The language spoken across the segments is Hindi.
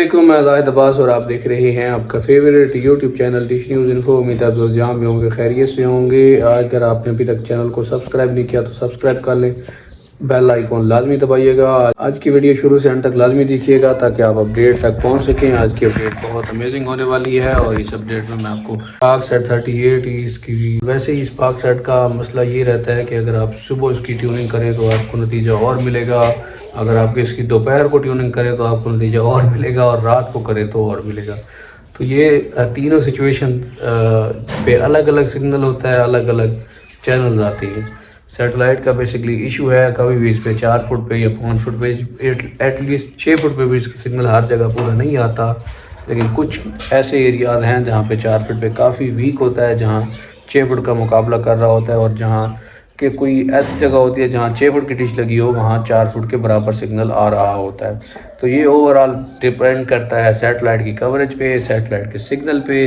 अस्सलामुअलैकुम, मैं ज़ाहिद अब्बास और आप देख रहे हैं आपका favourite YouTube channel dish news info. उम्मीद है आप लोग जहाँ भी होंगे खैरियत से होंगे। अगर आपने अभी तक चैनल को सब्सक्राइब नहीं किया तो सब्सक्राइब कर लें, बेल आइकॉन लाजमी दबाइएगा। आज की वीडियो शुरू से अंत तक लाजमी देखिएगा ताकि आप अपडेट तक पहुंच सकें। आज की अपडेट बहुत अमेजिंग होने वाली है और इस अपडेट में मैं आपको स्पार्क सेट 38 इसकी वैसे ही स्पार्क सेट का मसला ये रहता है कि अगर आप सुबह इसकी ट्यूनिंग करें तो आपको नतीजा और मिलेगा, अगर आप इसकी दोपहर को ट्यूनिंग करें तो आपको नतीजा और मिलेगा और रात को करें तो और मिलेगा। तो ये तीनों सिचुएशन पे अलग अलग सिग्नल होता है, अलग अलग चैनल्स आती हैं। सैटेलाइट का बेसिकली इशू है, कभी भी इस पे 4 फुट पे या 5 फुट पे एटलीस्ट 6 फुट पे भी इसका सिग्नल हर जगह पूरा नहीं आता, लेकिन कुछ ऐसे एरियाज़ हैं जहाँ पे 4 फुट पे काफ़ी वीक होता है, जहाँ 6 फुट का मुकाबला कर रहा होता है, और जहाँ कि कोई ऐसी जगह होती है जहाँ 6 फुट की डिश लगी हो वहाँ 4 फुट के बराबर सिग्नल आ रहा होता है। तो ये ओवरऑल डिपेंड करता है सैटेलाइट की कवरेज पे, सैटेलाइट के सिग्नल पे,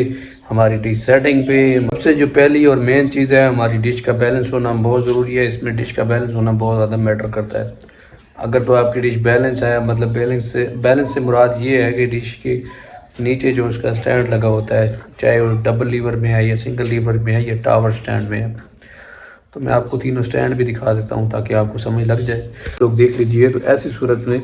हमारी डिश सेटिंग पे। सबसे जो पहली और मेन चीज़ है, हमारी डिश का बैलेंस होना बहुत ज़रूरी है। इसमें डिश का बैलेंस होना बहुत ज़्यादा मैटर करता है। अगर तो आपकी डिश बैलेंस है, मतलब बैलेंस से मुराद ये है कि डिश के नीचे जो उसका स्टैंड लगा होता है, चाहे वो डबल लीवर में है या सिंगल लीवर में है या टावर स्टैंड में है। तो मैं आपको तीनों स्टैंड भी दिखा देता हूँ ताकि आपको समझ लग जाए, लोग देख लीजिए। तो ऐसी सूरत में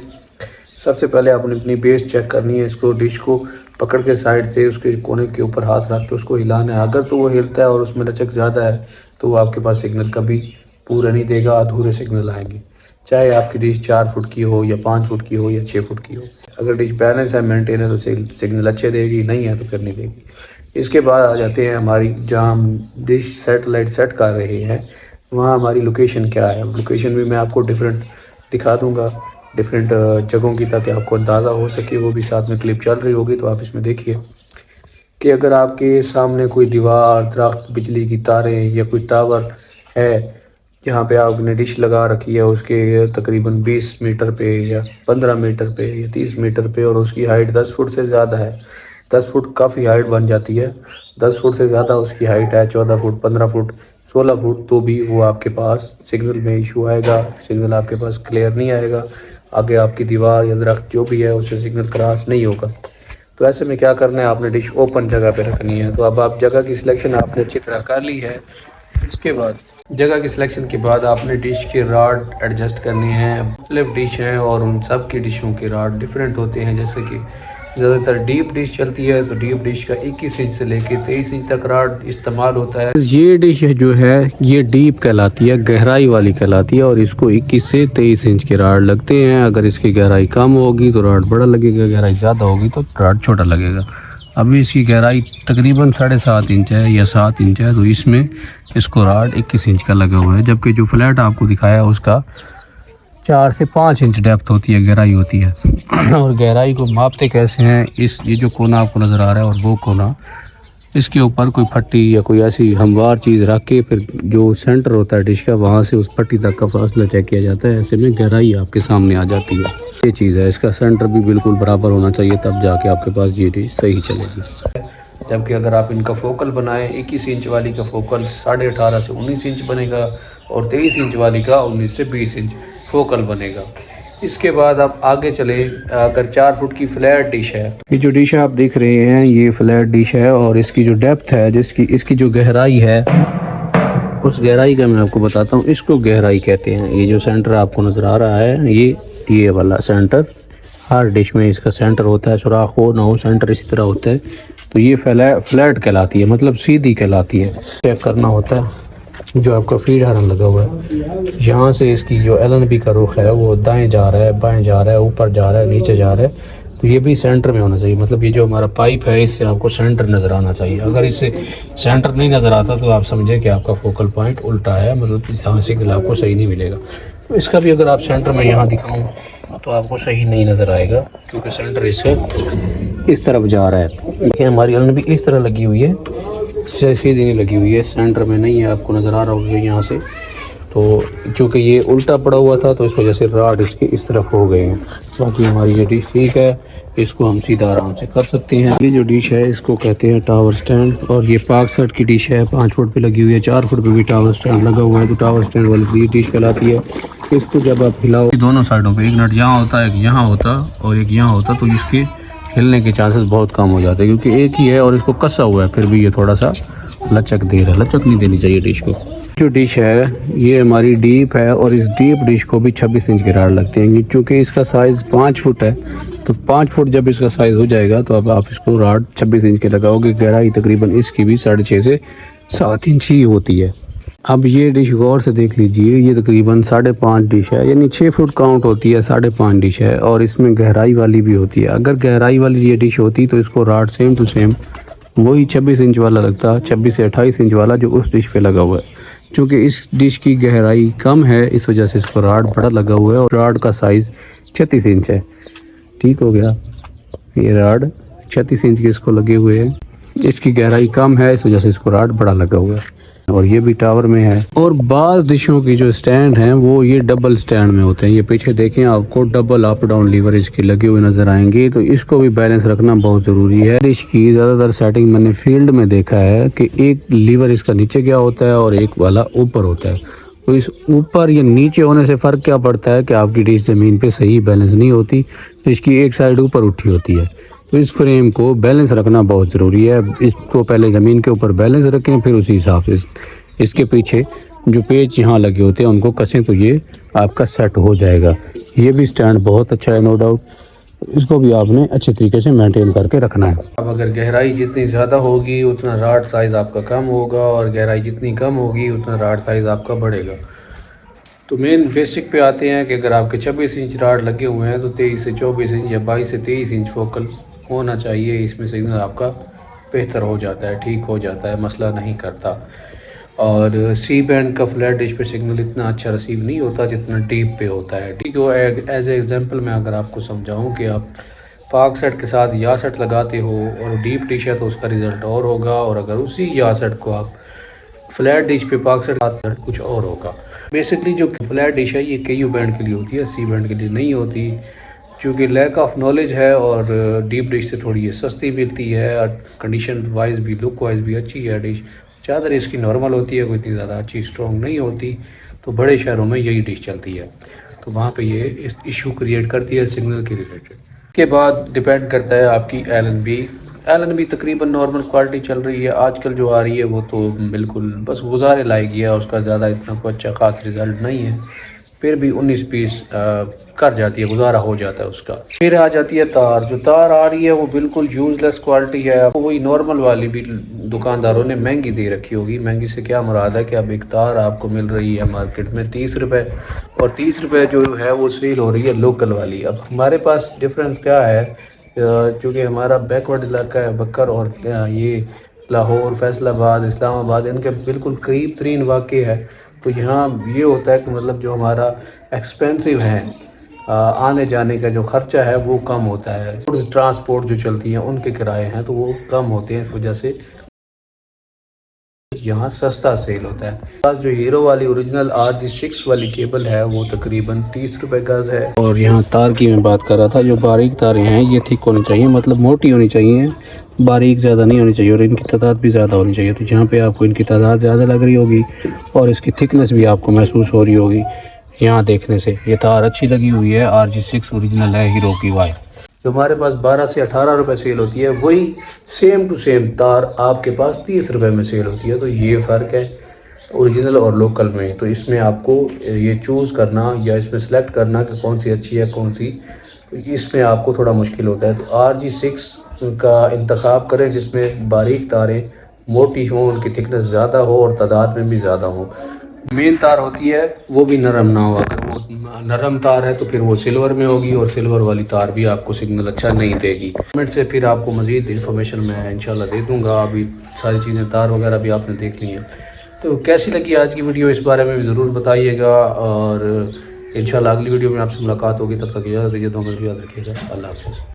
सबसे पहले आपने अपनी बेस चेक करनी है। इसको डिश को पकड़ के साइड से उसके कोने के ऊपर हाथ रख के उसको हिलाना है। अगर तो वो हिलता है और उसमें लचक ज़्यादा है तो वो आपके पास सिग्नल कभी पूरा नहीं देगा, अधूरे सिग्नल आएंगे, चाहे आपकी डिश 4 फुट की हो या 5 फुट की हो या 6 फुट की हो। अगर डिश बैलेंस है, मेंटेन है, तो सिग्नल अच्छे देगी, नहीं है तो फिर नहीं देगी। इसके बाद आ जाते हैं हमारी जहाँ हम डिश सैटेलाइट सेट कर रहे हैं वहाँ हमारी लोकेशन क्या है। लोकेशन भी मैं आपको डिफरेंट दिखा दूँगा, डिफरेंट जगहों की, ताकि आपको अंदाज़ा हो सके। वो भी साथ में क्लिप चल रही होगी तो आप इसमें देखिए कि अगर आपके सामने कोई दीवार, दरख्त, बिजली की तारें या कोई टावर है जहाँ पे आपने डिश लगा रखी है, उसके तकरीबन 20 मीटर पे या 15 मीटर पे या 30 मीटर पे, और उसकी हाइट 10 फुट से ज़्यादा है। 10 फुट काफ़ी हाइट बन जाती है, 10 फुट से ज़्यादा उसकी हाइट है, 14 फुट, 15 फुट, 16 फुट, तो भी वो आपके पास सिग्नल में इशू आएगा, सिग्नल आपके पास क्लियर नहीं आएगा। आगे आपकी दीवार या दरख्त जो भी है उससे सिग्नल क्रॉस नहीं होगा। तो ऐसे में क्या करना है, आपने डिश ओपन जगह पे रखनी है। तो अब आप जगह की सिलेक्शन आपने अच्छी तरह कर ली है। इसके बाद जगह की सिलेक्शन के बाद आपने डिश के राड एडजस्ट करने हैं। मुख्तलिफ डिश हैं और उन सब की डिशों के राड डिफरेंट होते हैं। जैसे कि ज़्यादातर डीप डिश चलती है तो डीप डिश का 21 इंच से लेके 23 इंच तक राड इस्तेमाल होता है। ये डिश जो है ये डीप कहलाती है, गहराई वाली कहलाती है, और इसको 21 से 23 इंच के राड लगते हैं। अगर इसकी गहराई कम होगी तो राड बड़ा लगेगा, गहराई ज़्यादा होगी तो राड छोटा लगेगा। अभी इसकी गहराई तकरीबन 7.5 इंच है या 7 इंच है, तो इसमें इसको राड 21 इंच का लगा हुआ है। जबकि जो फ्लैट आपको दिखाया उसका 4 से 5 इंच डेप्थ होती है, गहराई होती है। और गहराई को मापते कैसे हैं, ये जो कोना आपको नज़र आ रहा है और वो कोना, इसके ऊपर कोई फट्टी या कोई ऐसी हमवार चीज़ रख के फिर जो सेंटर होता है डिश का वहाँ से उस पट्टी तक का फासला चेक किया जाता है। ऐसे में गहराई आपके सामने आ जाती है। ये चीज़ है, इसका सेंटर भी बिल्कुल बराबर होना चाहिए, तब जाके आपके पास ये डिश सही चलेगी। जबकि अगर आप इनका फोकल बनाएं, 21 इंच वाली का फोकल 18.5 से 19 इंच बनेगा और 23 इंच वाली का 19 से 20 इंच फोकल बनेगा। इसके बाद आप आगे चले, अगर 4 फुट की फ्लैट डिश है, ये जो डिश आप देख रहे हैं ये फ्लैट डिश है, और इसकी जो डेप्थ है, इसकी जो गहराई है, उस गहराई का मैं आपको बताता हूँ। इसको गहराई कहते हैं। ये जो सेंटर आपको नज़र आ रहा है, ये वाला सेंटर, हर डिश में इसका सेंटर होता है, सुराख हो ना हो सेंटर इसी तरह होता है। तो ये फ्लैट कहलाती है, मतलब सीधी कहलाती है। चेक करना होता है जो आपका फीड हार्न लगा हुआ है, यहाँ से इसकी जो LNB का रुख है वो दाएं जा रहा है, बाएं जा रहा है, ऊपर जा रहा है, नीचे जा रहा है। तो ये भी सेंटर में होना चाहिए, मतलब ये जो हमारा पाइप है इससे आपको सेंटर नज़र आना चाहिए। अगर इससे सेंटर नहीं नज़र आता तो आप समझें कि आपका फोकल पॉइंट उल्टा है, मतलब यहाँ सिग्नल आपको सही नहीं मिलेगा। तो इसका भी अगर आप सेंटर में यहाँ दिखाऊँ तो आपको सही नहीं नज़र आएगा, क्योंकि सेंटर इससे इस तरफ जा रहा है। देखिए हमारी LNB इस तरह लगी हुई है, सीधी नहीं लगी हुई है, सेंटर में नहीं है, आपको नज़र आ रहा होगा यहाँ से। तो चूँकि ये उल्टा पड़ा हुआ था तो इस वजह से राड इसके इस तरफ हो गए हैं। बाकी हमारी ये डिश ठीक है, इसको हम सीधा आराम से कर सकते हैं। ये जो डिश है इसको कहते हैं टावर स्टैंड, और ये पाक सेट की डिश है, 5 फुट पे लगी हुई है, 4 फुट पे भी टावर स्टैंड लगा हुआ है। तो टावर स्टैंड वाली डिश कहलाती है। इसको जब आप हिलाओ दोनों साइडों पे, एक नट यहाँ होता है, एक यहाँ होता और एक यहाँ होता, तो इसके हिलने के चांसेस बहुत कम हो जाते हैं, क्योंकि एक ही है और इसको कसा हुआ है, फिर भी ये थोड़ा सा लचक दे रहा है। लचक नहीं देनी चाहिए डिश को। जो डिश है ये हमारी डीप है और इस डीप डिश को भी 26 इंच की राड लगती है, क्योंकि इसका साइज़ 5 फुट है। तो 5 फुट जब इसका साइज़ हो जाएगा तो अब आप इसको राड 26 इंच की लगाओगे। गहराई तकरीबन इसकी भी 6.5 से 7 इंच ही होती है। अब ये डिश गौर से देख लीजिए, ये तकरीबन 5.5 डिश है, यानी 6 फुट काउंट होती है, 5.5 डिश है और इसमें गहराई वाली भी होती है। अगर गहराई वाली ये डिश होती तो इसको राड सेम टू सेम वही 26 इंच वाला लगता, 26 से 28 इंच वाला जो उस डिश पे लगा हुआ है। क्योंकि इस डिश की गहराई कम है, इस वजह से इसको राड बड़ा लगा हुआ है और राड का साइज़ 36 इंच है। ठीक हो गया, ये राड 36 इंच के इसको लगे हुए हैं। इसकी गहराई कम है, इस वजह से इसको राड बड़ा लगा हुआ है और ये भी टावर में है। और बाज़ डिशों की जो स्टैंड हैं वो ये डबल स्टैंड में होते हैं। ये पीछे देखें, आपको डबल अप डाउन लीवर इसके लगे हुए नज़र आएंगे, तो इसको भी बैलेंस रखना बहुत ज़रूरी है। डिश की ज़्यादातर सेटिंग मैंने फील्ड में देखा है कि एक लीवर इसका नीचे गया होता है और एक वाला ऊपर होता है। तो इस ऊपर या नीचे होने से फ़र्क क्या पड़ता है कि आपकी डिश ज़मीन पर सही बैलेंस नहीं होती, तो इसकी एक साइड ऊपर उठी होती है। तो इस फ्रेम को बैलेंस रखना बहुत ज़रूरी है। इसको पहले ज़मीन के ऊपर बैलेंस रखें, फिर उसी हिसाब से इसके पीछे जो पेच यहाँ लगे होते हैं उनको कसें तो ये आपका सेट हो जाएगा। ये भी स्टैंड बहुत अच्छा है, नो डाउट। इसको भी आपने अच्छे तरीके से मेंटेन करके रखना है। अब अगर गहराई जितनी ज़्यादा होगी उतना राड साइज़ आपका कम होगा और गहराई जितनी कम होगी उतना राड साइज़ आपका बढ़ेगा। तो मेन बेसिक पे आते हैं कि अगर आपके 26 इंच राड लगे हुए हैं तो 23 से 24 इंच या 22 से 23 इंच फोकल होना चाहिए। इसमें सिग्नल आपका बेहतर हो जाता है, ठीक हो जाता है, मसला नहीं करता। और सी बैंड का फ्लैट डिश पे सिग्नल इतना अच्छा रिसीव नहीं होता जितना डीप पे होता है। ठीक है, एज ए एग्जांपल मैं अगर आपको समझाऊं कि आप पाक सेट के साथ या सेट लगाते हो और डीप डिश है तो उसका रिज़ल्ट और होगा, और अगर उसी या सेट को आप फ्लैट डिश पे पाक सेट कुछ और होगा। बेसिकली जो फ्लैट डिश है ये KU बैंड के लिए होती है, सी बैंड के लिए नहीं होती। चूँकि लैक ऑफ नॉलेज है और डीप डिश से थोड़ी ये सस्ती मिलती है, कंडीशन वाइज भी लुक वाइज भी अच्छी है डिश। चादर इसकी नॉर्मल होती है, कोई इतनी ज़्यादा अच्छी स्ट्रॉन्ग नहीं होती। तो बड़े शहरों में यही डिश चलती है, तो वहाँ पे ये इस इशू क्रिएट करती है सिग्नल के रिलेटेड। के बाद डिपेंड करता है आपकी LNB तकरीबन नॉर्मल क्वालिटी चल रही है आजकल जो आ रही है, वो तो बिल्कुल बस गुजारे लायक ही है, उसका ज़्यादा इतना कोई अच्छा ख़ास रिज़ल्ट नहीं है। फिर भी 19 पीस कर जाती है, गुजारा हो जाता है उसका। फिर आ जाती है तार। जो तार आ रही है वो बिल्कुल यूज़लेस क्वालिटी है। वही नॉर्मल वाली भी दुकानदारों ने महंगी दे रखी होगी। महंगी से क्या मुराद है कि अब एक तार आपको मिल रही है मार्केट में 30 रुपये, और 30 रुपये जो है वो सेल हो रही है लोकल वाली। अब हमारे पास डिफरेंस क्या है, चूँकि हमारा बैकवर्ड इलाका है बकर, और ये लाहौर, फैसलाबाद, इस्लामाबाद इनके बिल्कुल करीब तरीन वाक़े है। तो यहाँ ये होता है कि मतलब जो हमारा एक्सपेंसिव है आने जाने का जो ख़र्चा है वो कम होता है। ट्रांसपोर्ट जो चलती हैं उनके किराए हैं तो वो कम होते हैं, इस वजह से यहाँ सस्ता सेल होता है। पास जो हीरो वाली ओरिजिनल RG6 वाली केबल है वो तकरीबन 30 रुपये गज़ है। और यहाँ तार की मैं बात कर रहा था, जो बारीक तारें हैं ये ठीक होनी चाहिए, मतलब मोटी होनी चाहिए, बारीक ज़्यादा नहीं होनी चाहिए, और इनकी तादाद भी ज़्यादा होनी चाहिए। तो जहाँ पे आपको इनकी तादाद ज़्यादा लग रही होगी और इसकी थिकनेस भी आपको महसूस हो रही होगी यहाँ देखने से, ये तार अच्छी लगी हुई है, RG6 ओरिजिनल है हीरो की वायर। जो हमारे पास 12 से 18 रुपये सेल होती है वही सेम टू सेम तार आपके पास 30 रुपये में सेल होती है। तो ये फ़र्क है ओरिजिनल और लोकल में। तो इसमें आपको ये चूज़ करना या इसमें सेलेक्ट करना कि कौन सी अच्छी है कौन सी, इसमें आपको थोड़ा मुश्किल होता है। तो RG6 का इंतखाब करें जिसमें बारीक तारें मोटी हों, उनकी थिकनेस ज़्यादा हो और तादाद में भी ज़्यादा हो। मेन तार होती है वो भी नरम ना हो। अगर वो नरम तार है तो फिर वो सिल्वर में होगी, और सिल्वर वाली तार भी आपको सिग्नल अच्छा नहीं देगी। कमेंट से फिर आपको मज़ीद इन्फॉर्मेशन मैं इंशाल्लाह दे दूँगा। अभी सारी चीज़ें तार वगैरह भी आपने देख ली हैं। तो कैसी लगी आज की वीडियो इस बारे में भी ज़रूर बताइएगा, और इंशाल्लाह अगली वीडियो में आपसे मुलाकात होगी। तब तक इजाज़त दीजिए, तो याद रखिएगा। अल्लाह हाफ़िज़।